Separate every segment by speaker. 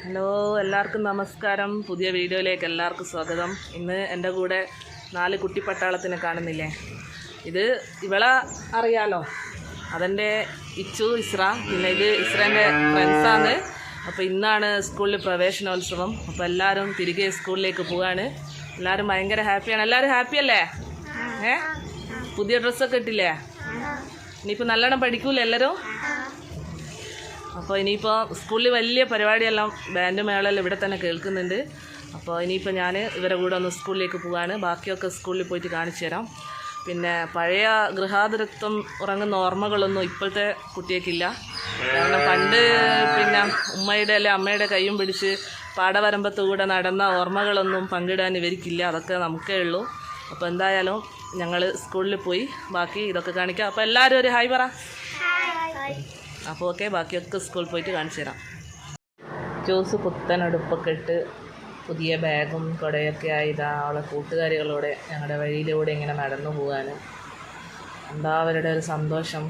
Speaker 1: Hello, എല്ലാവർക്കും നമസ്കാരം. പുതിയ വീഡിയോയിലേക്ക് എല്ലാവർക്കും സ്വാഗതം. ഇന്ന് എൻ്റെ കൂടെ 4 കുട്ടിപ്പട്ടാളത്തിനെ കാണുന്നില്ലേ? ഇത് ഇവളെ അറിയാലോ, അതെൻ്റെ ഇച്ചു ഇസ്ര. പിന്നെ ഇത് ഇസ്രേൻ്റെ ഫ്രണ്ട്സാണ്. അപ്പോൾ ഇന്നാണ് സ്കൂളിൽ പ്രവേശനോത്സവം. അപ്പോൾ എല്ലാവരും തിരികെ സ്കൂളിലേക്ക് പോവാണ്. എല്ലാവരും ഭയങ്കര ഹാപ്പിയാണ്. എല്ലാവരും ഹാപ്പിയല്ലേ? പുതിയ ഡ്രസ്സൊക്കെ ഇട്ടില്ലേ? ഇനിയിപ്പോൾ നല്ലോണം പഠിക്കൂലേ എല്ലാവരും? അപ്പോൾ ഇനിയിപ്പോൾ സ്കൂളിൽ വലിയ പരിപാടിയെല്ലാം ബാൻഡ് മേളെല്ലാം ഇവിടെ തന്നെ കേൾക്കുന്നുണ്ട്. അപ്പോൾ ഇനിയിപ്പോൾ ഞാൻ ഇവരെ കൂടെ ഒന്ന് സ്കൂളിലേക്ക് പോവാണ്. ബാക്കിയൊക്കെ സ്കൂളിൽ പോയിട്ട് കാണിച്ചു തരാം. പിന്നെ പഴയ ഗൃഹാതുരത്വം ഉറങ്ങുന്ന ഓർമ്മകളൊന്നും ഇപ്പോഴത്തെ കുട്ടിയേക്കില്ല. കാരണം പണ്ട് പിന്നെ ഉമ്മയുടെ അല്ലെ അമ്മയുടെ കൈയും പിടിച്ച് പാടവരമ്പത്ത് കൂടെ നടന്ന ഓർമ്മകളൊന്നും പങ്കിടാൻ ഇവർക്കില്ല. അതൊക്കെ നമുക്കേ ഉള്ളൂ. അപ്പോൾ എന്തായാലും ഞങ്ങൾ സ്കൂളിൽ പോയി ബാക്കി ഇതൊക്കെ കാണിക്കാം. അപ്പോൾ എല്ലാവരും ഒരു ഹായ് പറ. അപ്പോൾ ഓക്കെ, ബാക്കിയൊക്കെ സ്കൂളിൽ പോയിട്ട് കാണിച്ചു തരാം. ജ്യൂസ് പുത്തനടുപ്പൊക്കെ ഇട്ട് പുതിയ ബാഗും കുടയൊക്കെ ആയതാ അവളെ കൂട്ടുകാരികളോടെ ഞങ്ങളുടെ വഴിയിലൂടെ ഇങ്ങനെ നടന്നു പോകാൻ. എന്താ അവരുടെ ഒരു സന്തോഷം.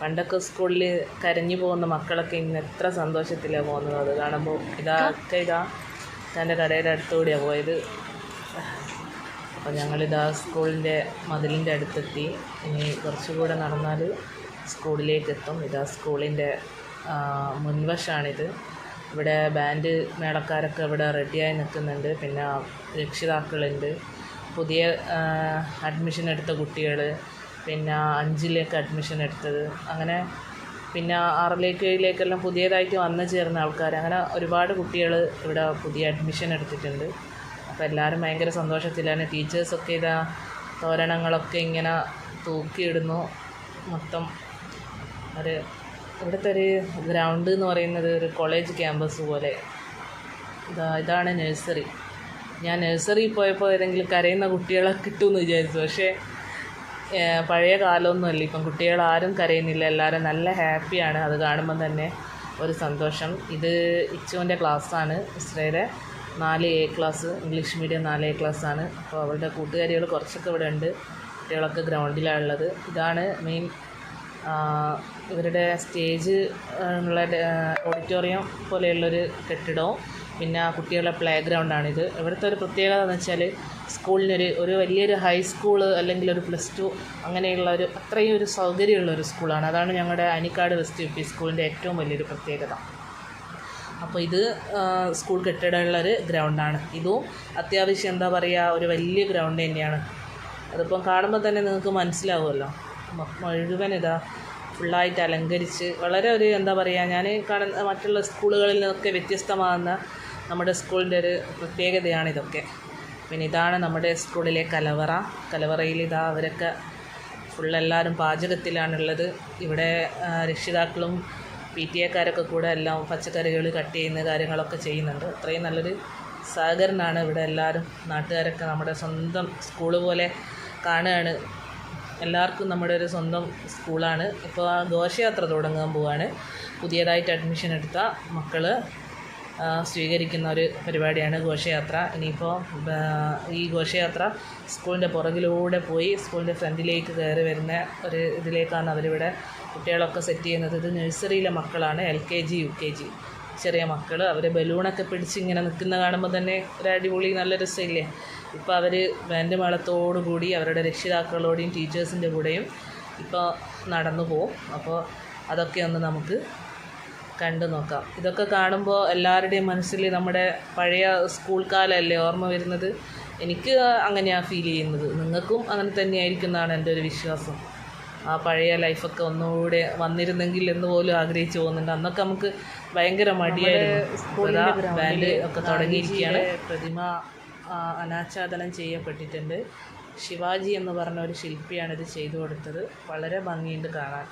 Speaker 1: പണ്ടൊക്കെ സ്കൂളിൽ കരഞ്ഞു പോകുന്ന മക്കളൊക്കെ ഇന്ന് എത്ര സന്തോഷത്തിലാണ് പോകുന്നത്. അത് കാണുമ്പോൾ ഇതാ എൻ്റെ കടയുടെ അടുത്തുകൂടിയാണ് പോയത്. അപ്പോൾ ഞങ്ങളിതാ സ്കൂളിൻ്റെ മതിലിൻ്റെ അടുത്തെത്തി. ഇനി കുറച്ചുകൂടെ നടന്നാൽ സ്കൂളിലേക്ക് എത്തും. ഇതാ സ്കൂളിൻ്റെ മുൻവശമാണിത്. ഇവിടെ ബാൻഡ് മേളക്കാരൊക്കെ ഇവിടെ റെഡിയായി നിൽക്കുന്നുണ്ട്. പിന്നെ രക്ഷിതാക്കളുണ്ട്, പുതിയ അഡ്മിഷൻ എടുത്ത കുട്ടികൾ, പിന്നെ 5ലേക്ക് അഡ്മിഷൻ എടുത്തത്, അങ്ങനെ പിന്നെ 6ലേക്ക് 7ലേക്കെല്ലാം പുതിയതായിട്ട് വന്നു ചേർന്ന ആൾക്കാർ, അങ്ങനെ ഒരുപാട് കുട്ടികൾ ഇവിടെ പുതിയ അഡ്മിഷൻ എടുത്തിട്ടുണ്ട്. അപ്പോൾ എല്ലാവരും ഭയങ്കര സന്തോഷത്തിലാണ്. ടീച്ചേഴ്സൊക്കെ ഇതാ തോരണങ്ങളൊക്കെ ഇങ്ങനെ തൂക്കിയിടുന്നു. മൊത്തം ഇവിടുത്തെ ഒരു ഗ്രൗണ്ട് എന്ന് പറയുന്നത് ഒരു കോളേജ് ക്യാമ്പസ് പോലെ. ഇതാണ് നഴ്സറി. ഞാൻ നഴ്സറിയിൽ പോയപ്പോൾ ഏതെങ്കിലും കരയുന്ന കുട്ടികളെ കിട്ടുമെന്ന് വിചാരിച്ചു. പക്ഷേ പഴയ കാലമൊന്നുമല്ല. ഇപ്പം കുട്ടികളാരും കരയുന്നില്ല. എല്ലാവരും നല്ല ഹാപ്പിയാണ്. അത് കാണുമ്പം തന്നെ ഒരു സന്തോഷം. ഇത് ഇച്ചുവിൻ്റെ ക്ലാസ്സാണ്. ഇസ്രയുടെ 4A class, English medium 4A ക്ലാസ്സാണ്. അപ്പോൾ അവളുടെ കൂട്ടുകാരികൾ കുറച്ചൊക്കെ ഇവിടെ ഉണ്ട്. കുട്ടികളൊക്കെ ഗ്രൗണ്ടിലാണുള്ളത്. ഇതാണ് മെയിൻ ഇവരുടെ സ്റ്റേജ് ഉള്ള ഓഡിറ്റോറിയം പോലെയുള്ളൊരു കെട്ടിടവും പിന്നെ കുട്ടികളുടെ പ്ലേ ഗ്രൗണ്ടാണിത്. ഇവിടുത്തെ ഒരു പ്രത്യേകത എന്ന് വെച്ചാൽ സ്കൂളിനൊരു വലിയൊരു ഹൈസ്കൂള് അല്ലെങ്കിൽ ഒരു +2 അങ്ങനെയുള്ള അത്രയും ഒരു സൗകര്യമുള്ളൊരു സ്കൂളാണ്. അതാണ് ഞങ്ങളുടെ അനിക്കാട് വെസ്റ്റ് UP സ്കൂളിൻ്റെ ഏറ്റവും വലിയൊരു പ്രത്യേകത. അപ്പോൾ ഇത് സ്കൂൾ കെട്ടിടമുള്ളൊരു ഗ്രൗണ്ടാണ്. ഇതും അത്യാവശ്യം എന്താ പറയുക, ഒരു വലിയ ഗ്രൗണ്ട് തന്നെയാണ്. അതിപ്പം കാണുമ്പോൾ തന്നെ നിങ്ങൾക്ക് മനസ്സിലാവുമല്ലോ. മുഴുവൻ ഇതാ ഫുള്ളായിട്ട് അലങ്കരിച്ച് വളരെ ഒരു എന്താ പറയുക, ഞാൻ കാണുന്ന മറ്റുള്ള സ്കൂളുകളിൽ നിന്നൊക്കെ വ്യത്യസ്തമാകുന്ന നമ്മുടെ സ്കൂളിൻ്റെ ഒരു പ്രത്യേകതയാണിതൊക്കെ. പിന്നെ ഇതാണ് നമ്മുടെ സ്കൂളിലെ കലവറയിൽ ഇതാ അവരൊക്കെ ഫുള്ളെല്ലാവരും പാചകത്തിലാണുള്ളത്. ഇവിടെ രക്ഷിതാക്കളും PTA കൂടെ എല്ലാം പച്ചക്കറികൾ കട്ട് ചെയ്യുന്ന കാര്യങ്ങളൊക്കെ ചെയ്യുന്നുണ്ട്. അത്രയും നല്ലൊരു സഹകരണമാണ് ഇവിടെ. എല്ലാവരും നാട്ടുകാരൊക്കെ നമ്മുടെ സ്വന്തം സ്കൂള് പോലെ കാണുകയാണ്. എല്ലാവർക്കും നമ്മുടെ ഒരു സ്വന്തം സ്കൂളാണ്. ഇപ്പോൾ ഘോഷയാത്ര തുടങ്ങാൻ പോവാണ്. പുതിയതായിട്ട് അഡ്മിഷൻ എടുത്ത മക്കൾ സ്വീകരിക്കുന്ന ഒരു പരിപാടിയാണ് ഘോഷയാത്ര. ഇനിയിപ്പോൾ ഈ ഘോഷയാത്ര സ്കൂളിൻ്റെ പുറകിലൂടെ പോയി സ്കൂളിൻ്റെ ഫ്രണ്ടിലേക്ക് കയറി വരുന്ന ഒരു ഇതിലേക്കാണ് അവരിവിടെ കുട്ടികളൊക്കെ സെറ്റ് ചെയ്യുന്നത്. ഇത് നഴ്സറിയിലെ മക്കളാണ്, LKG UKG ചെറിയ മക്കൾ. അവർ ബലൂണൊക്കെ പിടിച്ച് ഇങ്ങനെ നിൽക്കുന്ന കാണുമ്പോൾ തന്നെ ഒരു അടിപൊളി നല്ല രസമില്ലേ. ഇപ്പോൾ അവർ ബാൻഡ് മേളത്തോടു കൂടി അവരുടെ രക്ഷിതാക്കളോടെയും ടീച്ചേഴ്സിൻ്റെ കൂടെയും ഇപ്പോൾ നടന്നു പോകും. അപ്പോൾ അതൊക്കെ ഒന്ന് നമുക്ക് കണ്ടു നോക്കാം. ഇതൊക്കെ കാണുമ്പോൾ എല്ലാവരുടെയും മനസ്സിൽ നമ്മുടെ പഴയ സ്കൂൾ കാലമല്ലേ ഓർമ്മ വരുന്നത്. എനിക്ക് അങ്ങനെയാണ് ഫീൽ ചെയ്യുന്നത്. നിങ്ങൾക്കും അങ്ങനെ തന്നെയായിരിക്കും എന്നാണ് എൻ്റെ ഒരു വിശ്വാസം. ആ പഴയ ലൈഫൊക്കെ ഒന്നുകൂടെ വന്നിരുന്നെങ്കിൽ എന്ന് പോലും ആഗ്രഹിച്ചു പോകുന്നുണ്ട്. അന്നൊക്കെ നമുക്ക് ഭയങ്കര മടിയായിരുന്നു. ബാൻഡ് ഒക്കെ തുടങ്ങിയിരിക്കുകയാണ്. പ്രതിമ അനാച്ഛാദനം ചെയ്യപ്പെട്ടിട്ടുണ്ട്. ശിവാജി എന്ന് പറഞ്ഞ ഒരു ശില്പിയാണ് ഇത് ചെയ്തു കൊടുത്തത്. വളരെ ഭംഗിയുണ്ട് കാണാൻ.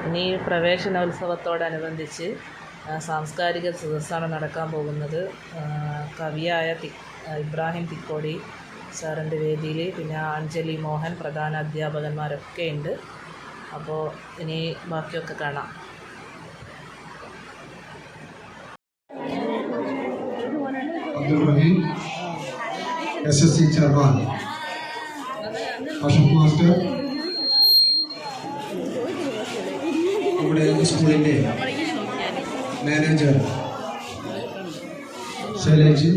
Speaker 1: ഇനി പ്രവേശനോത്സവത്തോടനുബന്ധിച്ച് സാംസ്കാരിക സദസ്സാണ് നടക്കാൻ പോകുന്നത്. കവിയായ ഇബ്രാഹിം തിക്കോടി സാറിൻ്റെ വേദിയിൽ പിന്നെ അഞ്ജലി മോഹൻ പ്രധാന അധ്യാപകന്മാരൊക്കെ ഉണ്ട്. അപ്പോൾ ഇനി ബാക്കിയൊക്കെ കാണാം.
Speaker 2: SSC ചെയർമാൻ അഷഫ് മാസ്റ്റർ, നമ്മുടെ സ്കൂളിൻ്റെ മാനേജർ ശൈലേജ്,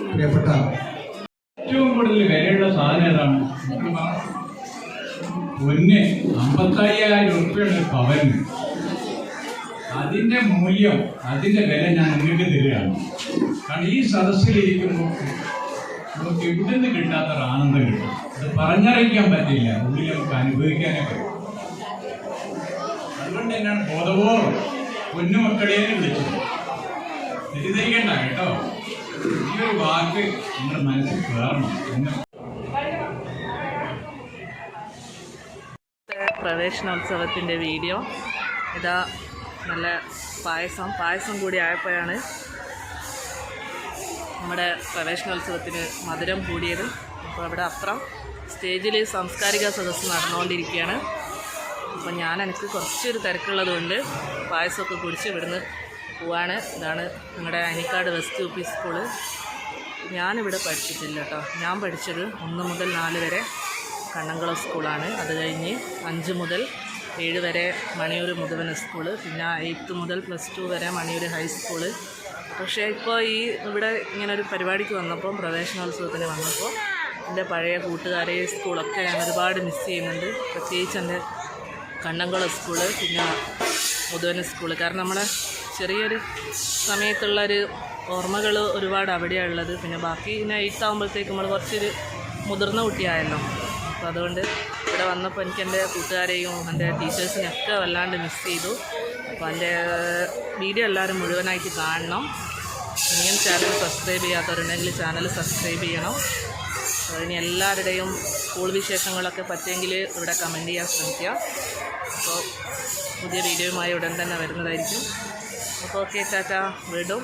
Speaker 2: പ്രിയപ്പെട്ട
Speaker 3: ഏറ്റവും കൂടുതൽ വിലയുള്ള സാധനം ഏതാണ്? പൊന്ന് 55,000 ഉറുപ്പിയുടെ പവന്. അതിൻ്റെ മൂല്യം, അതിൻ്റെ വില ഞാൻ നിങ്ങൾക്ക് തരികയാണ്. കാരണം ഈ സദസ്സിലിരിക്കുമ്പോൾ നമുക്ക് ഇവിടുന്ന് കിട്ടാത്തൊരു ആനന്ദം കിട്ടും. അത് പറഞ്ഞറിയിക്കാൻ പറ്റില്ല, ഉള്ളിൽ നമുക്ക് അനുഭവിക്കാനേ പറ്റും. അതുകൊണ്ട് തന്നെയാണ് ബോധപൂർവ്വം പൊന്നുമക്കളേനെ വിളിച്ചത്. തെറ്റിദ്ധരിക്കണ്ട കേട്ടോ, ഈ ഒരു വാക്ക് നിങ്ങളുടെ മനസ്സിൽ കയറണം.
Speaker 1: പ്രവേശനോത്സവത്തിൻ്റെ വീഡിയോ ഇതാ. നല്ല പായസം കൂടി ആയപ്പോഴാണ് നമ്മുടെ പ്രവേശനോത്സവത്തിന് മധുരം കൂടിയത്. അപ്പോൾ അവിടെ അപ്പുറം സ്റ്റേജിൽ സാംസ്കാരിക സദസ്സ് നടന്നുകൊണ്ടിരിക്കുകയാണ്. അപ്പോൾ എനിക്ക് കുറച്ചൊരു തിരക്കുള്ളതുകൊണ്ട് പായസമൊക്കെ കുടിച്ച് ഇവിടുന്ന് പോവാണ്. ഇതാണ് നിങ്ങളുടെ അനിക്കാട് വെസ്റ്റ് UP സ്കൂള്. ഞാനിവിടെ പഠിച്ചിട്ടില്ല കേട്ടോ. ഞാൻ പഠിച്ചത് 1 മുതൽ 4 വരെ കണ്ണംകുളം സ്കൂളാണ്. അത് കഴിഞ്ഞ് 5 മുതൽ 7 വരെ മണിയൂർ മുതുവന സ്കൂള്, പിന്നെ 8th മുതൽ +2 വരെ മണിയൂർ ഹൈസ്കൂള്. പക്ഷേ ഇപ്പോൾ ഇവിടെ ഇങ്ങനെ ഒരു പരിപാടിക്ക് വന്നപ്പോൾ, പ്രവേശനോത്സവത്തിന് വന്നപ്പോൾ എൻ്റെ പഴയ കൂട്ടുകാരെ സ്കൂളൊക്കെ ഞാൻ ഒരുപാട് മിസ് ചെയ്യുന്നുണ്ട്. പ്രത്യേകിച്ച് എൻ്റെ കണ്ണംകുളം സ്കൂള്, പിന്നെ മുതുവന സ്കൂള്. കാരണം നമ്മളെ ചെറിയൊരു സമയത്തുള്ളൊരു ഓർമ്മകൾ ഒരുപാട് അവിടെയാണ് ഉള്ളത്. പിന്നെ ബാക്കി പിന്നെ 8th ആകുമ്പോഴത്തേക്ക് നമ്മൾ കുറച്ചൊരു മുതിർന്ന കുട്ടിയായല്ലോ. അപ്പോൾ അതുകൊണ്ട് ഇവിടെ വന്നപ്പോൾ എനിക്ക് എൻ്റെ കൂട്ടുകാരെയും എൻ്റെ ടീച്ചേഴ്സിനെയൊക്കെ വല്ലാണ്ട് മിസ് ചെയ്തു. അപ്പോൾ എൻ്റെ വീഡിയോ എല്ലാവരും മുഴുവനായിട്ട് കാണണം. ഇനിയും ചാനൽ സബ്സ്ക്രൈബ് ചെയ്യാത്തവരുണ്ടെങ്കിൽ ചാനൽ സബ്സ്ക്രൈബ് ചെയ്യണം. ഇനി എല്ലാവരുടെയും സ്കൂൾ വിശേഷങ്ങളൊക്കെ പറ്റുമെങ്കിൽ ഇവിടെ കമൻറ്റ് ചെയ്യാൻ ശ്രമിക്കുക. അപ്പോൾ പുതിയ വീഡിയോയുമായി ഉടൻ തന്നെ വരുന്നതായിരിക്കും. അപ്പോൾ ഓക്കെ, ടാറ്റ. വീണ്ടും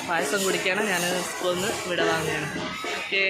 Speaker 1: പായസം കുടിക്കണം. ഞാൻ സ്കൂളിൽ നിന്ന് ഇവിടെ വാങ്ങുകയാണ്. ഓക്കെ.